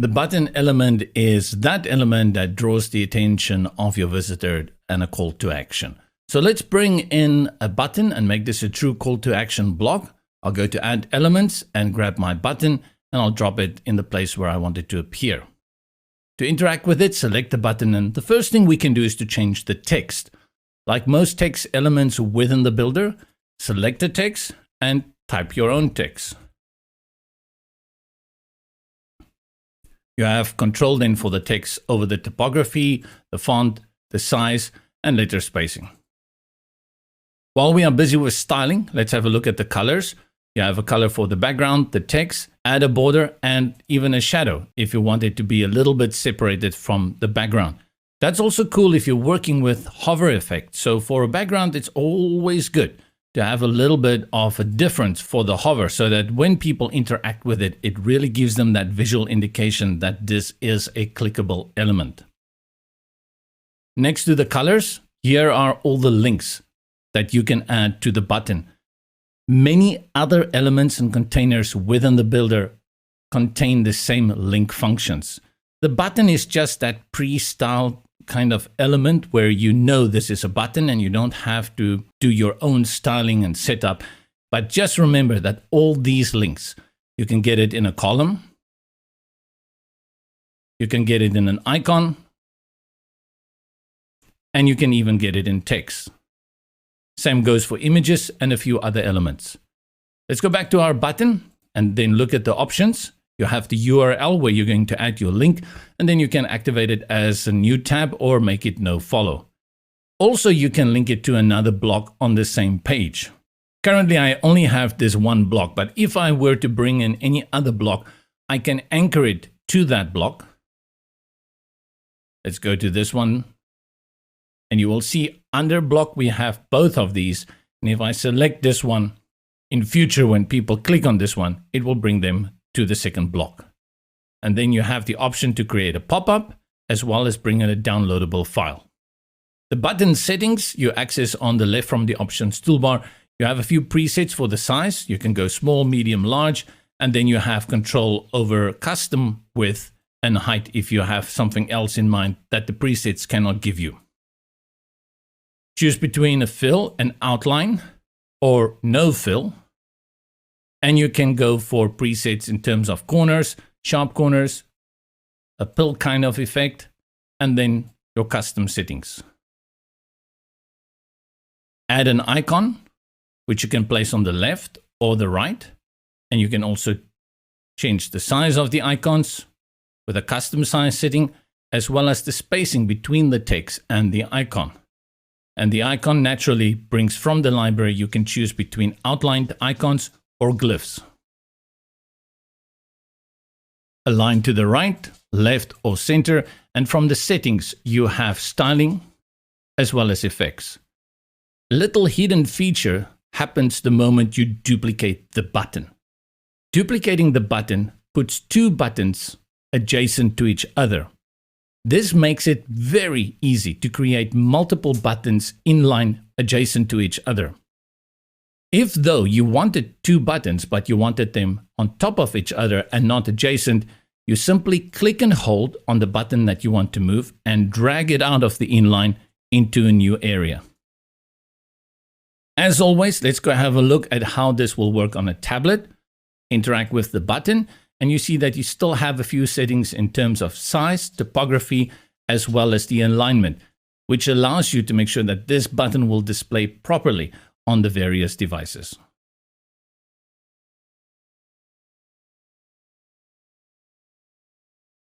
The button element is that element that draws the attention of your visitor and a call to action. So let's bring in a button and make this a true call to action block. I'll go to add elements and grab my button and I'll drop it in the place where I want it to appear. To interact with it, select the button, and the first thing we can do is to change the text. Like most text elements within the builder, select the text and type your own text. You have control then for the text over the typography, the font, the size, and letter spacing. While we are busy with styling, let's have a look at the colors. You have a color for the background, the text, add a border, and even a shadow if you want it to be a little bit separated from the background. That's also cool if you're working with hover effect. So for a background, it's always good to have a little bit of a difference for the hover so that when people interact with it, it really gives them that visual indication that this is a clickable element. Next to the colors, here are all the links that you can add to the button. Many other elements and containers within the builder contain the same link functions. The button is just that pre-styled kind of element where you know this is a button and you don't have to do your own styling and setup. But just remember that all these links, you can get it in a column, you can get it in an icon, and you can even get it in text. Same goes for images and a few other elements. Let's go back to our button and then look at the options. You have the URL where you're going to add your link, and then you can activate it as a new tab or make it no follow. Also, you can link it to another block on the same page. Currently, I only have this one block, but if I were to bring in any other block, I can anchor it to that block. Let's go to this one. And you will see under block, we have both of these. And if I select this one, in future, when people click on this one, it will bring them to the second block. And then you have the option to create a pop-up as well as bring in a downloadable file. The button settings you access on the left from the options toolbar. You have a few presets for the size. You can go small, medium, large, and then you have control over custom width and height if you have something else in mind that the presets cannot give you. Choose between a fill and outline or no fill. And you can go for presets in terms of corners, sharp corners, a pill kind of effect, and then your custom settings. Add an icon, which you can place on the left or the right. And you can also change the size of the icons with a custom size setting, as well as the spacing between the text and the icon. And the icon naturally brings from the library. You can choose between outlined icons or glyphs. Align to the right, left, or center, and from the settings you have styling as well as effects. A little hidden feature happens the moment you duplicate the button. Duplicating the button puts two buttons adjacent to each other. This makes it very easy to create multiple buttons inline adjacent to each other. If though you wanted two buttons, but you wanted them on top of each other and not adjacent, you simply click and hold on the button that you want to move and drag it out of the inline into a new area. As always, let's go have a look at how this will work on a tablet. Interact with the button, and you see that you still have a few settings in terms of size, typography, as well as the alignment, which allows you to make sure that this button will display properly on the various devices.